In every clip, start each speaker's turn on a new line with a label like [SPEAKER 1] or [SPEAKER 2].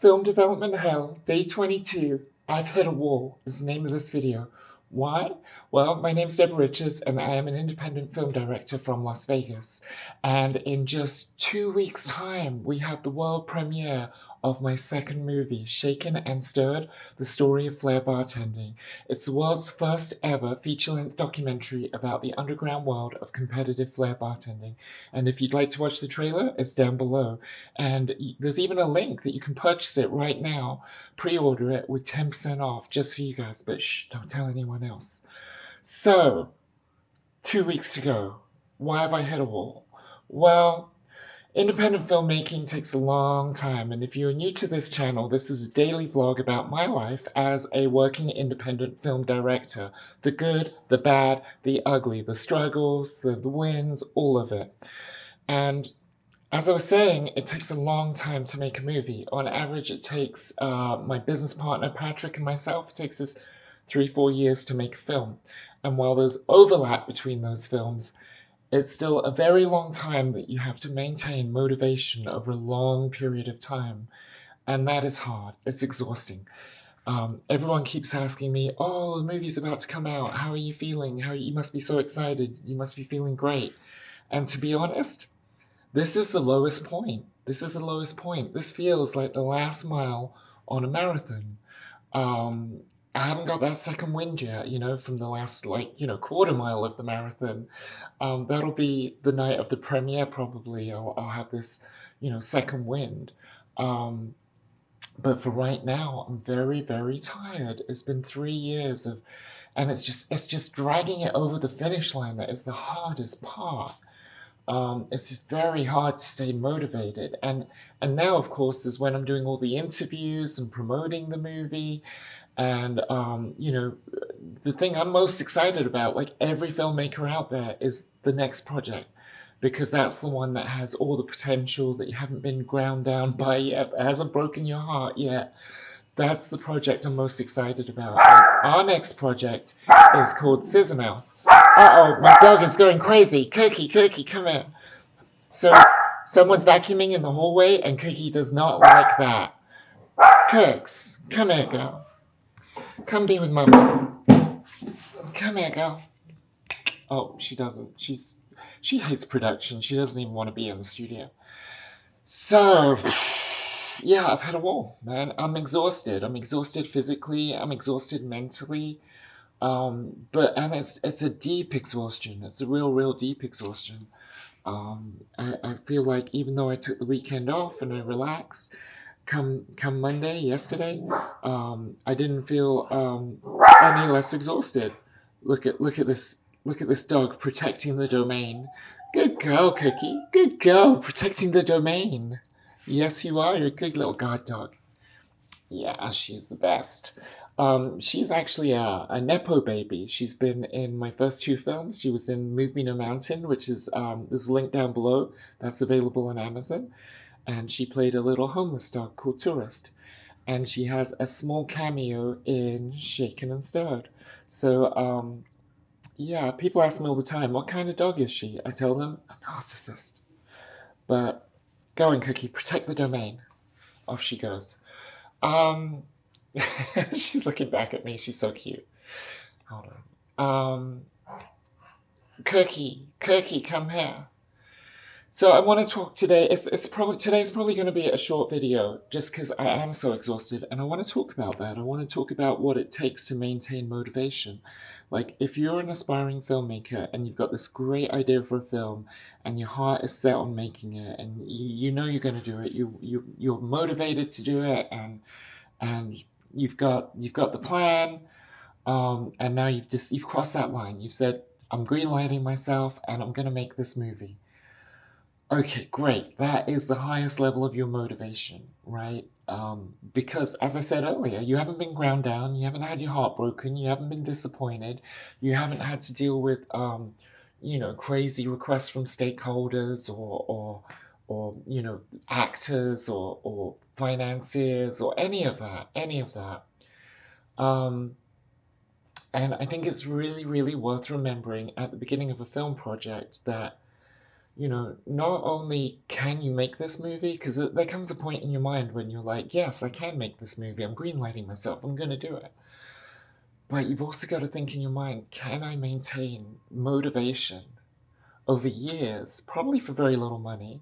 [SPEAKER 1] Film Development Hell, Day 22. I've hit a wall is the name of this video. Why? Well, my name's Deborah Richards, and I am an independent film director from Las Vegas. And in just 2 weeks' time, we have the world premiere of my second movie, Shaken and Stirred, The Story of Flair Bartending. It's the world's first ever feature-length documentary about the underground world of competitive flair bartending. And if you'd like to watch the trailer, it's down below. And there's even a link that you can purchase it right now, pre-order it with 10% off just for you guys, but shh, don't tell anyone else. So, 2 weeks to go. Why have I hit a wall? Well, independent filmmaking takes a long time, and if you're new to this channel, this is a daily vlog about my life as a working independent film director. The good, the bad, the ugly, the struggles, the wins, all of it. And as I was saying, it takes a long time to make a movie. On average, it takes my business partner, Patrick, and myself, it takes us 3-4 years to make a film. And while there's overlap between those films, it's still a very long time that you have to maintain motivation over a long period of time. And that is hard. It's exhausting. Everyone keeps asking me, oh, the movie's about to come out. How are you feeling? You must be so excited. You must be feeling great. And to be honest, this is the lowest point. This is the lowest point. This feels like the last mile on a marathon. I haven't got that second wind yet, from the last, quarter mile of the marathon. That'll be the night of the premiere, probably. I'll have this, second wind. But for right now, I'm very, very tired. It's been 3 years and it's just dragging it over the finish line that is the hardest part. It's just very hard to stay motivated. And now, of course, is when I'm doing all the interviews and promoting the movie. And, the thing I'm most excited about, like every filmmaker out there, is the next project. Because that's the one that has all the potential that you haven't been ground down by yet, that hasn't broken your heart yet. That's the project I'm most excited about. And our next project is called Scissor Mouth. Uh-oh, my dog is going crazy. Cookie, come here. So, someone's vacuuming in the hallway, and Cookie does not like that. Cooks, come here, girl. Come be with Mama. Come here, girl. Oh, she doesn't. She hates production. She doesn't even want to be in the studio. So, yeah, I've hit a wall, man. I'm exhausted. I'm exhausted physically. I'm exhausted mentally. And it's a deep exhaustion. It's a real deep exhaustion. I feel like even though I took the weekend off and I relaxed, come Monday, yesterday, I didn't feel any less exhausted. Look at this dog protecting the domain. Good girl, Cookie. Good girl, protecting the domain. Yes, you are. You're a good little guard dog. Yeah, she's the best. She's actually a Nepo baby. She's been in my first 2 films. She was in Move Me No Mountain, which is, there's a link down below. That's available on Amazon. And she played a little homeless dog called Tourist. And she has a small cameo in Shaken and Stirred. So, yeah, people ask me all the time, what kind of dog is she? I tell them, a narcissist. But go on, Cookie, protect the domain. Off she goes. She's looking back at me. She's so cute. Hold on. Cookie, come here. So I want to talk today. Today's probably going to be a short video, just because I am so exhausted, and I want to talk about that. I want to talk about what it takes to maintain motivation. Like, if you're an aspiring filmmaker and you've got this great idea for a film, and your heart is set on making it, and you know you're going to do it, you're motivated to do it, and you've got the plan, and now you've crossed that line. You've said, I'm greenlighting myself, and I'm going to make this movie. Okay, great. That is the highest level of your motivation, right? Because, as I said earlier, you haven't been ground down, you haven't had your heart broken, you haven't been disappointed, you haven't had to deal with, crazy requests from stakeholders or actors or financiers or any of that. And I think it's really, really worth remembering at the beginning of a film project that not only can you make this movie, because there comes a point in your mind when you're like, yes, I can make this movie. I'm greenlighting myself. I'm going to do it. But you've also got to think in your mind, can I maintain motivation over years, probably for very little money?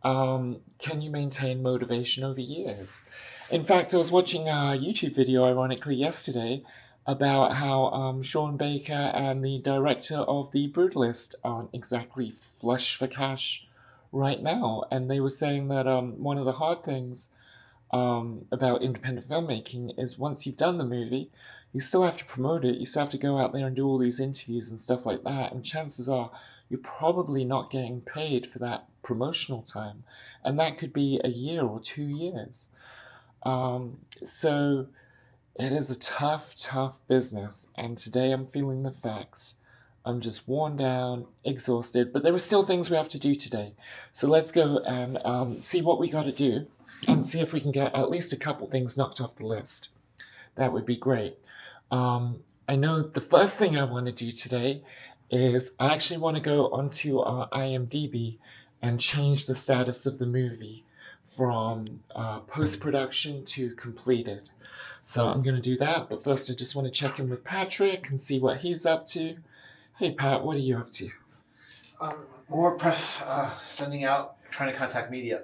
[SPEAKER 1] Can you maintain motivation over years? In fact, I was watching a YouTube video, ironically, yesterday about how Sean Baker and the director of The Brutalist aren't exactly flush for cash right now. And they were saying that one of the hard things about independent filmmaking is once you've done the movie, you still have to promote it. You still have to go out there and do all these interviews and stuff like that. And chances are you're probably not getting paid for that promotional time. And that could be a year or 2 years. So it is a tough, tough business. And today I'm feeling the facts. I'm just worn down, exhausted, but there are still things we have to do today. So let's go and see what we got to do and see if we can get at least a couple things knocked off the list. That would be great. I know the first thing I want to do today is I actually want to go onto our IMDb and change the status of the movie from post-production to completed. So I'm going to do that, but first I just want to check in with Patrick and see what he's up to. Hey Pat, what are you up to?
[SPEAKER 2] More press sending out, trying to contact media.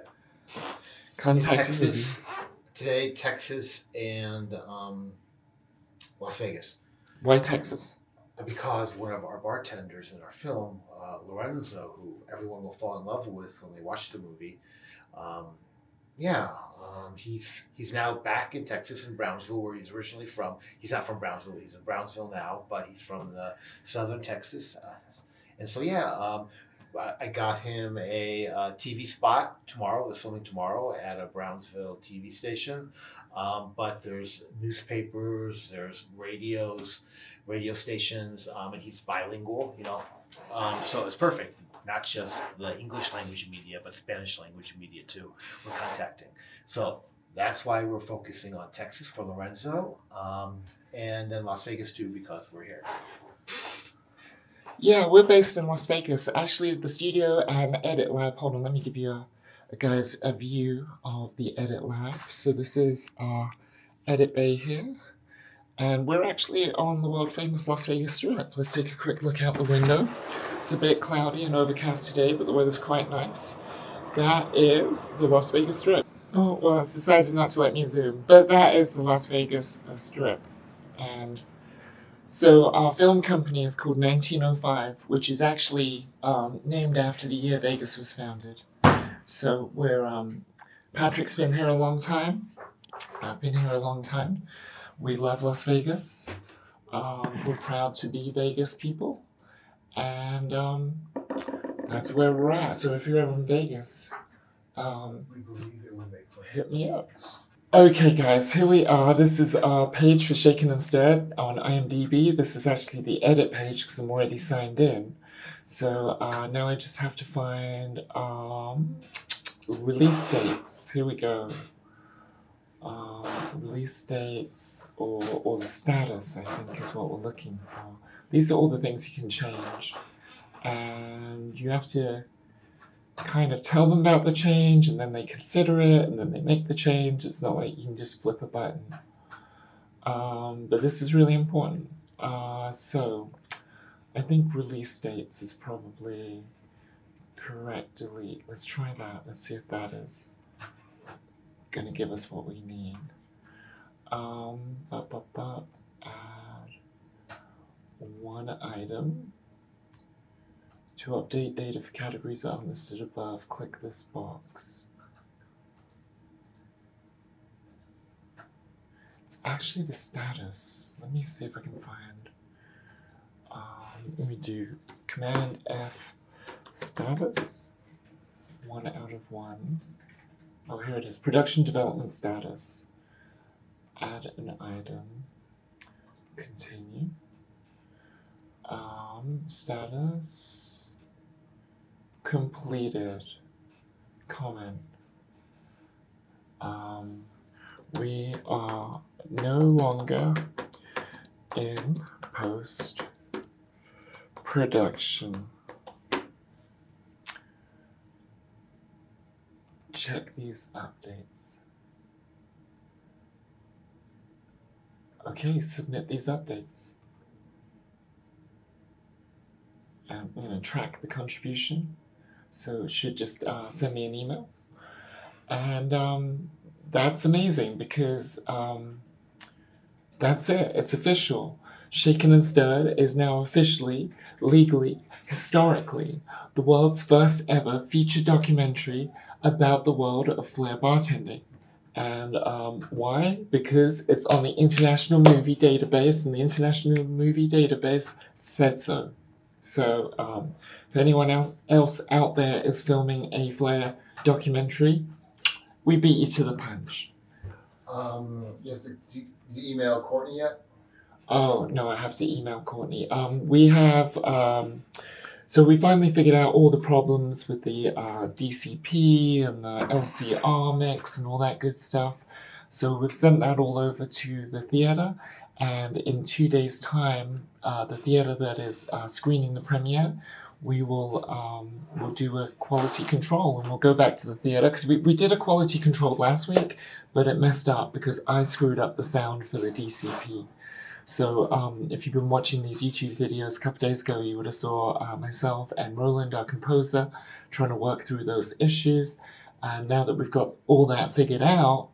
[SPEAKER 1] Contact media.
[SPEAKER 2] Today, Texas and Las Vegas.
[SPEAKER 1] Why Texas?
[SPEAKER 2] Because one of our bartenders in our film, Lorenzo, who everyone will fall in love with when they watch the movie, he's now back in Texas, in Brownsville, where he's originally from. He's not from Brownsville. He's in Brownsville now, but he's from the southern Texas. I got him a TV spot tomorrow. We're filming tomorrow at a Brownsville TV station. But there's newspapers, there's radio stations, and he's bilingual, so it's perfect. Not just the English language media, but Spanish language media too. We're contacting. So that's why we're focusing on Texas for Lorenzo, and then Las Vegas too, because we're here.
[SPEAKER 1] Yeah, we're based in Las Vegas. Actually, the studio and edit lab. Hold on, let me give you a view of the edit lab. So this is our edit bay here. And we're actually on the world famous Las Vegas Strip. Let's take a quick look out the window. It's a bit cloudy and overcast today, but the weather's quite nice. That is the Las Vegas Strip. Oh, well, it's decided not to let me zoom. But that is the Las Vegas Strip. And so our film company is called 1905, which is actually named after the year Vegas was founded. So Patrick's been here a long time. I've been here a long time. We love Las Vegas. We're proud to be Vegas people. And that's where we're at. So if you're ever in Vegas, hit me up. Okay guys, here we are. This is our page for Shaken and Stirred on IMDb. This is actually the edit page because I'm already signed in. So now I just have to find release dates. Here we go. Release dates or the status, I think, is what we're looking for. These are all the things you can change. And you have to kind of tell them about the change, and then they consider it, and then they make the change. It's not like you can just flip a button. But this is really important. So I think release dates is probably correct. Delete. Let's try that. Let's see if that is going to give us what we need. Add one item. To update data for categories that are listed above, click this box. It's actually the status. Let me see if I can find. Let me do Command F status. 1 out of 1. Oh, here it is. Production development status. Add an item. Continue. Status. Completed. Comment. We are no longer in post-production. check these updates. Okay, submit these updates. And I'm going to track the contribution. So it should just send me an email. And that's amazing because that's it. It's official. Shaken and Stirred is now officially, legally, historically, the world's first ever feature documentary about the world of flair bartending. And why? Because it's on the International Movie Database, and the International Movie Database said so. So if anyone else out there is filming a flair documentary, we beat you to the punch.
[SPEAKER 3] Did you email Courtney yet?
[SPEAKER 1] Oh, no, I have to email Courtney. We have, so we finally figured out all the problems with the DCP and the LCR mix and all that good stuff. So we've sent that all over to the theater, and in 2 days' time, the theater that is screening the premiere, we will we'll do a quality control, and we'll go back to the theater, because we did a quality control last week, but it messed up because I screwed up the sound for the DCP. So if you've been watching these YouTube videos a couple days ago, you would have saw myself and Roland, our composer, trying to work through those issues. And now that we've got all that figured out,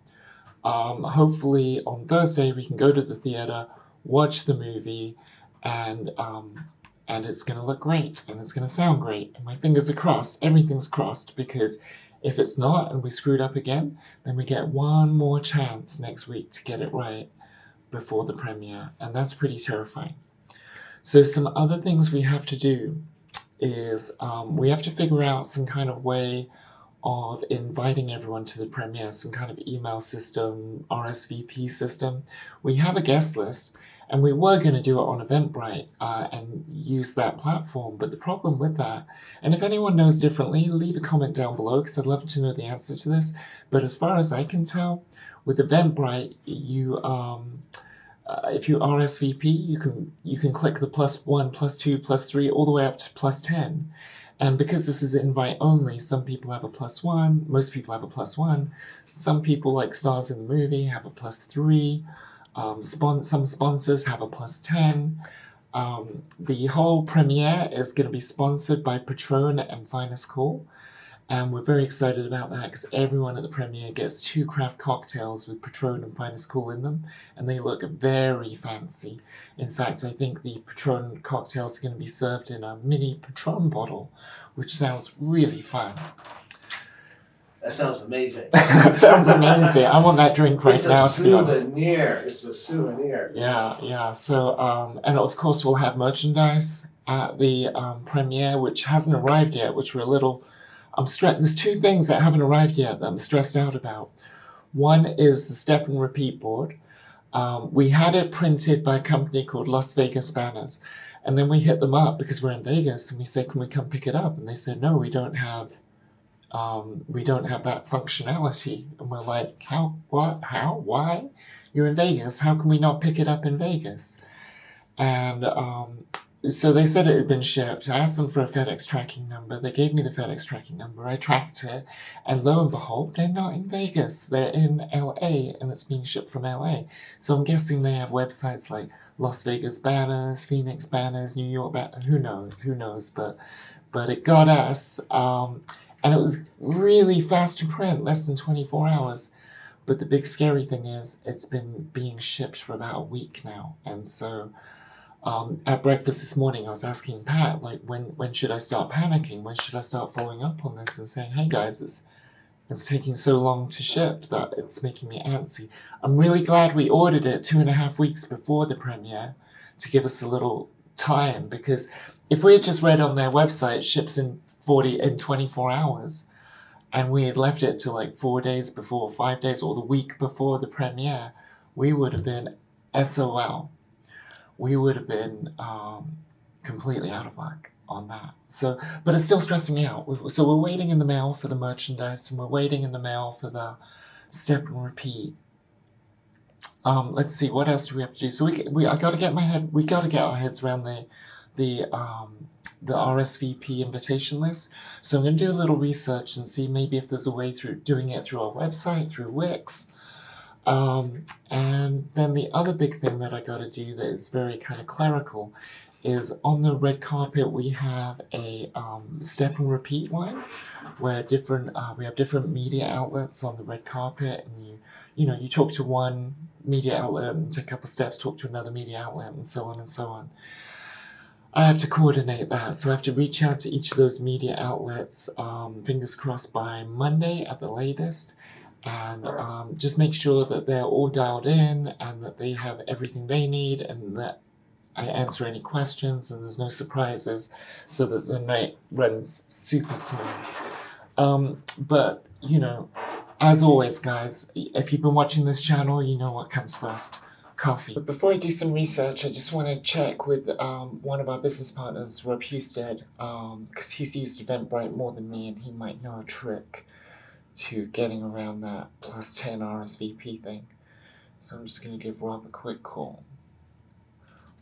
[SPEAKER 1] hopefully on Thursday we can go to the theater, watch the movie, and it's going to look great, and it's going to sound great. And my fingers are crossed, everything's crossed, because if it's not and we screwed up again, then we get one more chance next week to get it right before the premiere, and that's pretty terrifying. So some other things we have to do is we have to figure out some kind of way of inviting everyone to the premiere, some kind of email system, RSVP system. We have a guest list, and we were going to do it on Eventbrite and use that platform, but the problem with that, and if anyone knows differently, leave a comment down below, because I'd love to know the answer to this, but as far as I can tell, with Eventbrite, you if you RSVP, you can click the +1, +2, +3, all the way up to +10. And because this is invite only, some people have a +1, most people have a +1. Some people, like stars in the movie, have a +3. Some sponsors have a +10. The whole premiere is going to be sponsored by Patron and Finest Call. And we're very excited about that because everyone at the premiere gets 2 craft cocktails with Patron and Finest Cool in them, and they look very fancy. In fact, I think the Patron cocktails are going to be served in a mini Patron bottle, which sounds really fun.
[SPEAKER 2] That sounds amazing.
[SPEAKER 1] That sounds amazing. I want that drink right now, to be honest.
[SPEAKER 3] It's a souvenir.
[SPEAKER 1] Yeah. So, and of course, we'll have merchandise at the premiere, which hasn't arrived yet, which we're a little... There's 2 things that haven't arrived yet that I'm stressed out about. One is the step and repeat board. We had it printed by a company called Las Vegas Banners, and then we hit them up because we're in Vegas, and we said, "Can we come pick it up?" And they said, "No, we don't have that functionality." And we're like, "How? What? How? Why? You're in Vegas. How can we not pick it up in Vegas?" And so they said it had been shipped. I asked them for a FedEx tracking number. They gave me the FedEx tracking number. I tracked it, and lo and behold, they're not in Vegas. They're in LA, and it's being shipped from LA. So I'm guessing they have websites like Las Vegas Banners, Phoenix Banners, New York Banners. Who knows? But it got us, and it was really fast to print, less than 24 hours. But the big scary thing is it's been being shipped for about a week now, and so... at breakfast this morning, I was asking Pat, like, when should I start panicking? When should I start following up on this and saying, "Hey guys, it's taking so long to ship that it's making me antsy." I'm really glad we ordered it 2.5 weeks before the premiere to give us a little time, because if we had just read on their website, ships in 24 hours, and we had left it to like 4 days before, 5 days, or the week before the premiere, we would have been SOL. We would have been completely out of luck on that. So, but it's still stressing me out. So we're waiting in the mail for the merchandise, and we're waiting in the mail for the step and repeat. Let's see, what else do we have to do? So we got to get our heads around the the RSVP invitation list. So I'm going to do a little research and see maybe if there's a way through doing it through our website, through Wix. And then the other big thing that I got to do that is very kind of clerical is on the red carpet we have a step and repeat line where we have different media outlets on the red carpet, and you talk to one media outlet and take a couple steps, talk to another media outlet, and so on and so on. I have to coordinate that, so I have to reach out to each of those media outlets, fingers crossed by Monday at the latest, and just make sure that they're all dialed in and that they have everything they need and that I answer any questions and there's no surprises so that the night runs super smooth. But, as always, guys, if you've been watching this channel, you know what comes first. Coffee. But before I do some research, I just want to check with one of our business partners, Rob Husted, because he's used Eventbrite more than me and he might know a trick to getting around that plus 10 RSVP thing. So I'm just going to give Rob a quick call.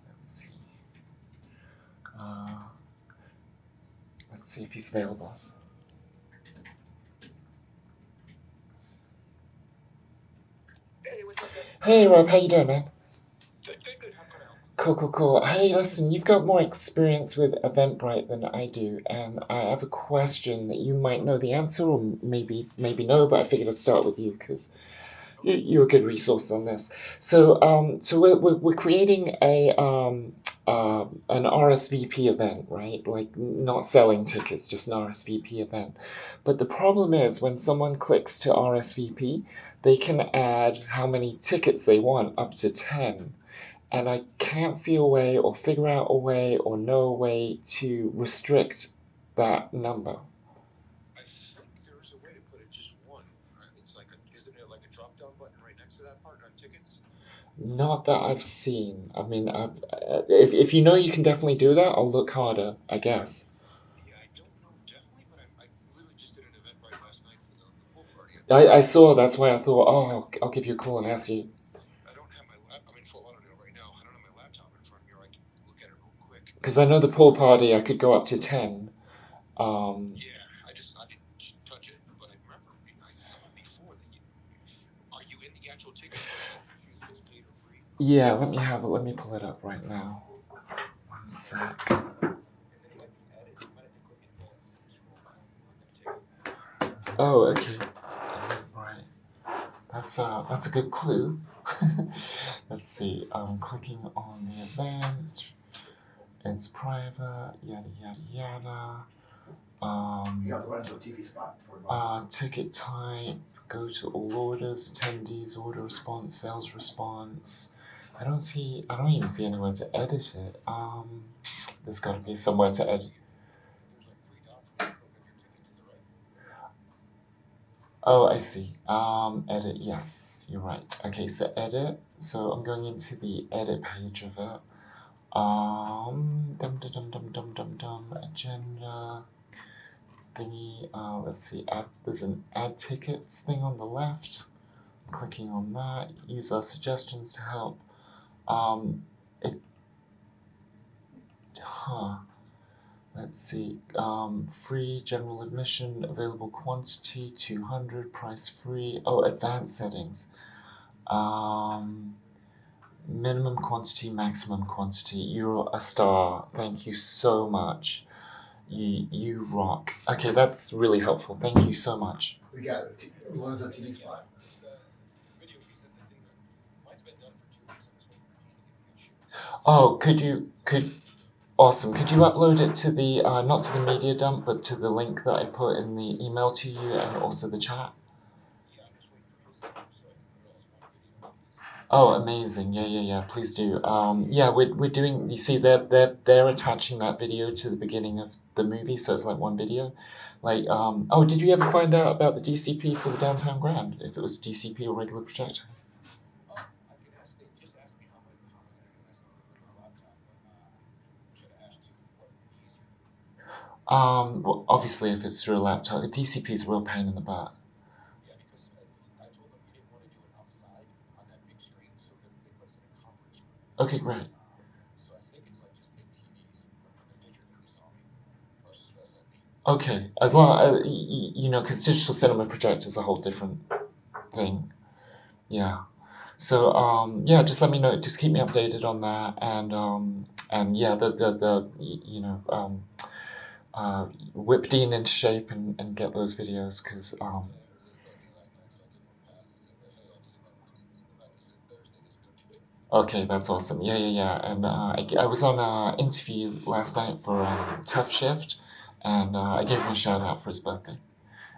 [SPEAKER 1] Let's see. Let's see if he's available.
[SPEAKER 3] Hey, what's up, man?
[SPEAKER 1] Hey Rob, how you doing, man?
[SPEAKER 3] Good. How can I help?
[SPEAKER 1] Cool. Hey, listen, you've got more experience with Eventbrite than I do, and I have a question that you might know the answer, or maybe no, but I figured I'd start with you because you're a good resource on this. So we're creating an RSVP event, right? Like not selling tickets, just an RSVP event. But the problem is when someone clicks to RSVP, they can add how many tickets they want, up to 10. And I can't see a way or figure out a way or know a way to restrict that number.
[SPEAKER 3] I think there's a way to put it just one. It's like isn't it like a drop-down button right next to that part on tickets?
[SPEAKER 1] Not that I've seen. I mean, if you know you can definitely do that, I'll look harder, I guess.
[SPEAKER 3] Yeah, I don't know definitely, but I literally just did an event right last night for the pool party.
[SPEAKER 1] I saw, that's why I thought, I'll give you a call and ask you.
[SPEAKER 3] I don't have I'm in Fort Lauderdale right now. I don't have my laptop in front of me, or I can look at it real quick.
[SPEAKER 1] Because I know the pool party, I could go up to 10.
[SPEAKER 3] Yeah, I didn't just touch it, but I remember I thought before that are you in the actual ticket? Or is it paid or free?
[SPEAKER 1] Yeah, let me pull it up right now. One sec.
[SPEAKER 3] And then it might be added. You might have to click involved and scroll down on the ticket.
[SPEAKER 1] Oh, okay. Right. That's a good clue. Let's see. I'm clicking on the event. It's private. Yada yada yada.
[SPEAKER 3] You got the Renzo TV spot for
[SPEAKER 1] Ticket type. Go to all orders. Attendees. Order response. Sales response. I don't even see anywhere to edit it. There's got to be somewhere to edit. Oh, I see. Edit, yes, you're right. Okay, so edit. So I'm going into the edit page of it. Agenda thingy. Let's see. There's an add tickets thing on the left. I'm clicking on that. Use our suggestions to help. Let's see. Free general admission, available quantity 200, price free. Oh, advanced settings. Minimum quantity, maximum quantity. You're a star. Thank you so much. You rock. Okay, that's really helpful. Thank you so much.
[SPEAKER 3] We got Lorenzo TV spot.
[SPEAKER 1] Oh, awesome. Could you upload it to the, not to the media dump, but to the link that I put in the email to you and also the chat? Oh, amazing. Yeah. Please do. Yeah, we're doing, you see, they're attaching that video to the beginning of the movie, so it's like one video. Like, oh, did you ever find out about the DCP for the Downtown Grand? If it was DCP or regular projector? Well, obviously, if it's through a laptop, the DCP is a real pain in the butt.
[SPEAKER 3] Yeah, because I told them you didn't want to do it outside on that big screen, so they put us in a conference room.
[SPEAKER 1] Okay, great.
[SPEAKER 3] So I think it's like just big TVs, the picture that you saw me.
[SPEAKER 1] Okay, as long you know, because digital cinema projector is a whole different thing. Yeah. So yeah, just let me know. Just keep me updated on that, and yeah, you know whip Dean into shape and get those videos because okay, that's awesome. Yeah, yeah, yeah. And I was on an interview last night for Tough Shift, and I gave him a shout out for his birthday.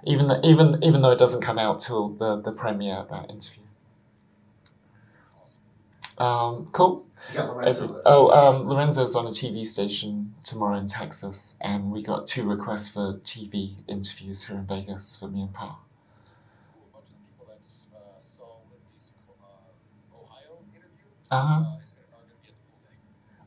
[SPEAKER 1] Even though it doesn't come out till the premiere of that interview. Cool.
[SPEAKER 2] You got Lorenzo.
[SPEAKER 1] Lorenzo's on a TV station tomorrow in Texas, and we got 2 requests for TV interviews here in Vegas for me and Pat.
[SPEAKER 3] A bunch of the people that saw Lindsay's Ohio interview
[SPEAKER 1] Uh-huh.
[SPEAKER 3] are going to be at the pool thing.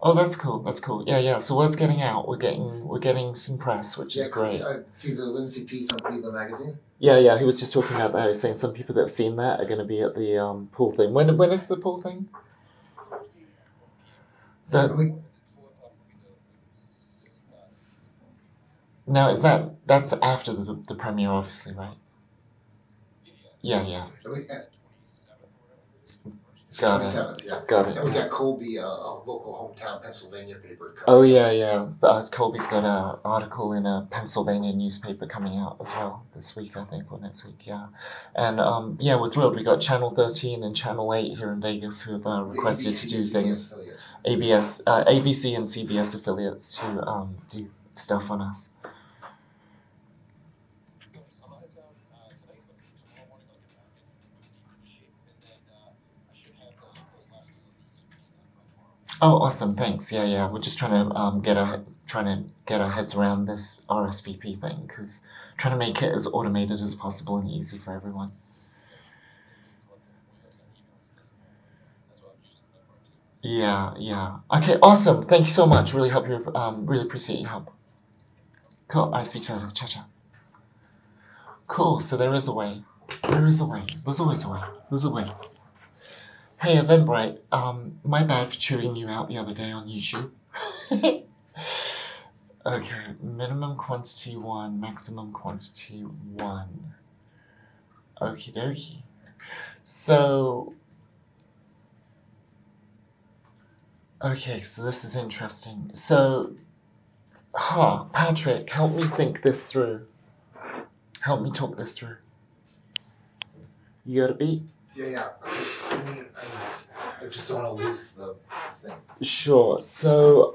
[SPEAKER 1] Oh, that's cool. That's cool. Yeah, yeah. So word's getting out. We're getting some press, which is great.
[SPEAKER 2] See the Lindsay piece on Cleveland Magazine?
[SPEAKER 1] Yeah, yeah. He was just talking about that. He was saying some people that have seen that are going to be at the pool thing. When is the pool thing? The now is that's after the premiere, obviously, right? Yeah, yeah.
[SPEAKER 2] It's
[SPEAKER 1] Got it.
[SPEAKER 2] 27th, yeah.
[SPEAKER 1] Got it.
[SPEAKER 2] And we got Colby, a local hometown Pennsylvania paper.
[SPEAKER 1] Oh yeah, yeah. Colby's got an article in a Pennsylvania newspaper coming out as well this week, I think, or next week. Yeah, and yeah, we're thrilled. We got Channel 13 and Channel 8 here in Vegas who have requested to do things. ABC and CBS affiliates to do stuff on us.
[SPEAKER 3] I'm out of town tonight, but tomorrow morning I'll get back and deep into shape, and then I should have those last 2 of these done by tomorrow.
[SPEAKER 1] Oh, awesome! Thanks. Yeah, yeah. We're just trying to get our heads around this RSVP thing because trying to make it as automated as possible and easy for everyone. Yeah, yeah. Okay, awesome. Thank you so much. Really really appreciate your help. Cool. All right, speak to you later. Ciao, ciao. Cool. So there is a way. There is a way. There's always a way. There's a way. Hey, Eventbrite. My bad for chewing you out the other day on YouTube. Okay, minimum quantity 1, maximum quantity 1. Okie dokie. So, okay, so this is interesting. So, Patrick, help me think this through. Help me talk this through. You got a beat?
[SPEAKER 2] Yeah. I just don't want to lose the thing.
[SPEAKER 1] Sure. So,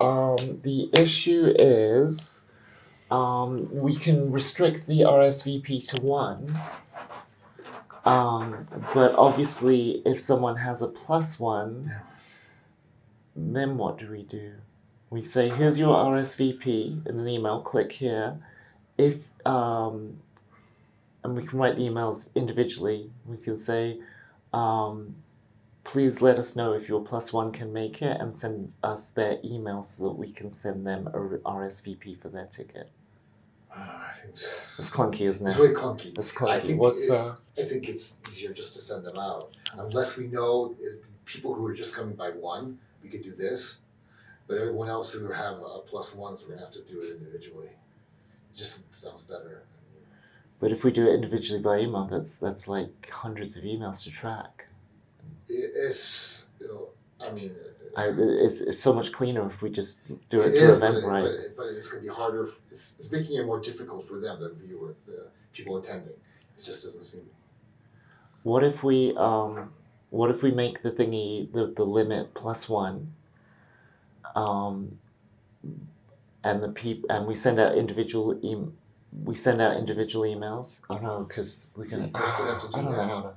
[SPEAKER 1] the issue is, we can restrict the RSVP to 1. But obviously, if someone has a +1, then what do? We say, here's your RSVP in an email, click here. If, and we can write the emails individually. We can say, please let us know if your +1 can make it and send us their email so that we can send them a RSVP for their ticket.
[SPEAKER 2] I think
[SPEAKER 1] It's clunky, isn't
[SPEAKER 2] it's
[SPEAKER 1] it?
[SPEAKER 2] really clunky.
[SPEAKER 1] It's
[SPEAKER 2] I
[SPEAKER 1] clunky.
[SPEAKER 2] think I think it's easier just to send them out. Unless we know people who are just coming by 1, we could do this. But everyone else who have +1s, we're going to have to do it individually. It just sounds better.
[SPEAKER 1] But if we do it individually by email, that's like hundreds of emails to track.
[SPEAKER 2] It's, I mean...
[SPEAKER 1] It's so much cleaner if we just do it
[SPEAKER 2] It
[SPEAKER 1] through
[SPEAKER 2] is,
[SPEAKER 1] Eventbrite.
[SPEAKER 2] but it's going to be harder. It's making it more difficult for them, the viewer, the people attending. It just doesn't seem...
[SPEAKER 1] What if we make the thingy the limit +1, and we send out individual emails? Oh no, because we can. I don't know how to.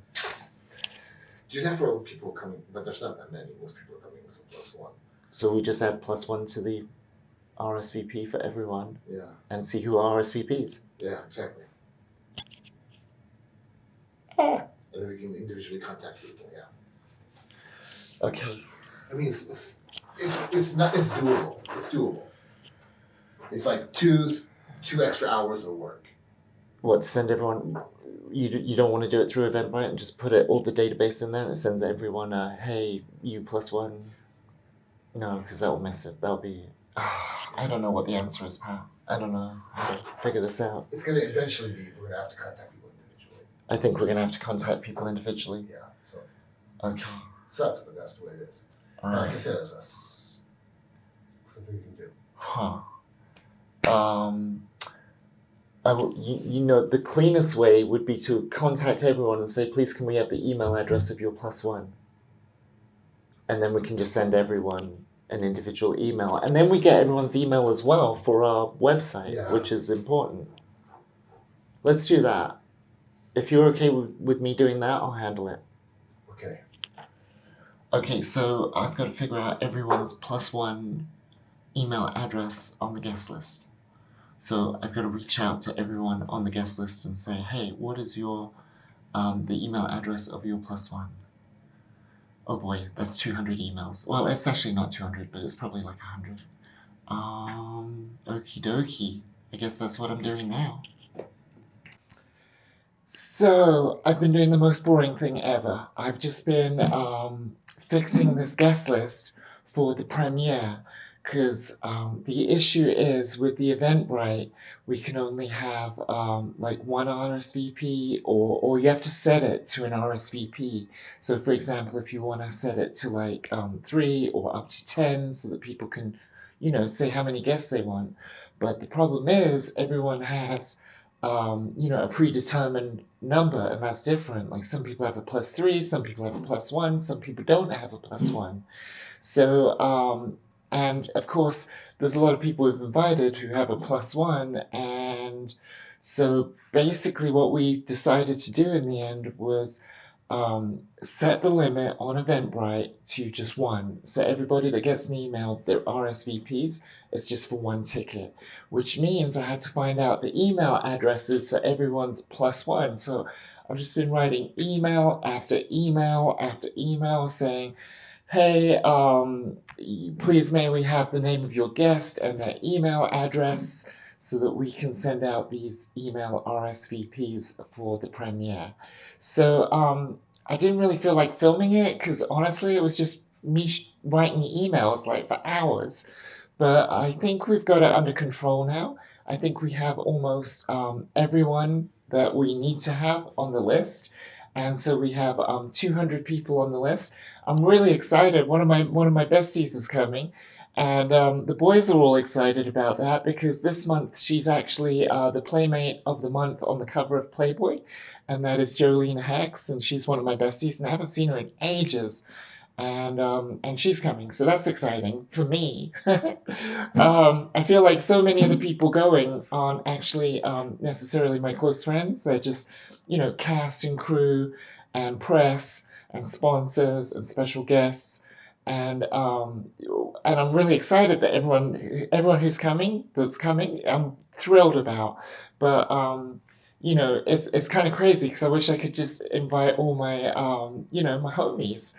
[SPEAKER 2] Do that for people coming, but there's not that many. Most people are coming with a +1.
[SPEAKER 1] So we just add +1 to the RSVP for everyone.
[SPEAKER 2] Yeah.
[SPEAKER 1] And see who RSVPs.
[SPEAKER 2] Yeah, exactly.
[SPEAKER 1] Ah.
[SPEAKER 2] And then we can individually contact people. Yeah.
[SPEAKER 1] Okay.
[SPEAKER 2] I mean, it's doable. It's doable. It's like 2 extra hours of work.
[SPEAKER 1] What, send everyone? You don't want to do it through Eventbrite and just put all the database in there and it sends everyone hey, you +1? No, because that will mess it. That'll be... I don't know what the answer is, Pat. I don't know how to figure this out.
[SPEAKER 2] It's going to eventually be, we're going to have to contact people individually.
[SPEAKER 1] I think we're going to have to contact people individually.
[SPEAKER 2] Yeah, so
[SPEAKER 1] Okay.
[SPEAKER 2] sucks, but that's the way it is.
[SPEAKER 1] All
[SPEAKER 2] Like I
[SPEAKER 1] right.
[SPEAKER 2] said, it's something we can do.
[SPEAKER 1] Huh. You know, the cleanest way would be to contact everyone and say, please, can we have the email address of your +1? And then we can just send everyone an individual email. And then we get everyone's email as well for our website,
[SPEAKER 2] Yeah.
[SPEAKER 1] which is important. Let's do that. If you're okay with me doing that, I'll handle it.
[SPEAKER 2] Okay.
[SPEAKER 1] Okay, so I've got to figure out everyone's +1 email address on the guest list. So I've got to reach out to everyone on the guest list and say, hey, what is your the email address of your +1? Oh boy, that's 200 emails. Well, it's actually not 200, but it's probably like 100. Okie dokie. I guess that's what I'm doing now. So I've been doing the most boring thing ever. I've just been fixing this guest list for the premiere. Because the issue is with the Eventbrite, we can only have like one RSVP, or you have to set it to an RSVP. So, for example, if you want to set it to like 3 or up to 10, so that people can, you know, say how many guests they want. But the problem is everyone has, you know, a predetermined number, and that's different. Like some people have a +3, some people have a +1, some people don't have a +1. So, and of course, there's a lot of people we've invited who have a +1. And so basically, what we decided to do in the end was set the limit on Eventbrite to just 1. So everybody that gets an email, their RSVPs, it's just for 1 ticket, which means I had to find out the email addresses for everyone's +1. So I've just been writing email after email after email saying, hey, please may we have the name of your guest and their email address so that we can send out these email RSVPs for the premiere. So I didn't really feel like filming it because honestly it was just me writing emails like for hours. But I think we've got it under control now. I think we have almost everyone that we need to have on the list. And so we have 200 people on the list. I'm really excited. One of my besties is coming, and the boys are all excited about that because this month she's actually the Playmate of the Month on the cover of Playboy, and that is Jolene Hex, and she's one of my besties, and I haven't seen her in ages. And she's coming, so that's exciting for me. I feel like so many of the people going aren't actually necessarily my close friends. They're just, you know, cast and crew and press and sponsors and special guests. And I'm really excited that everyone who's coming, I'm thrilled about. But you know, it's kind of crazy because I wish I could just invite all my you know, my homies.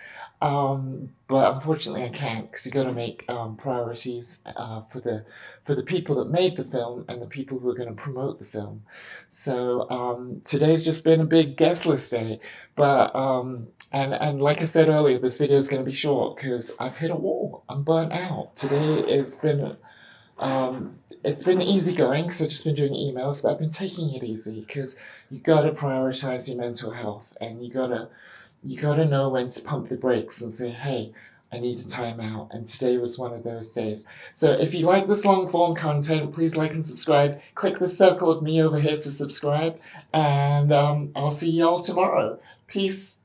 [SPEAKER 1] But unfortunately I can't because you got to make priorities for the people that made the film and the people who are going to promote the film. So today's just been a big guest list day, but and like I said earlier, this video is going to be short because I've hit a wall. I'm burnt out. Today it's been easy going because I've just been doing emails, but I've been taking it easy because you got to prioritize your mental health, and you gotta know when to pump the brakes and say, hey, I need a timeout, and today was one of those days. So if you like this long form content, please like and subscribe. Click the circle of me over here to subscribe, and I'll see y'all tomorrow. Peace.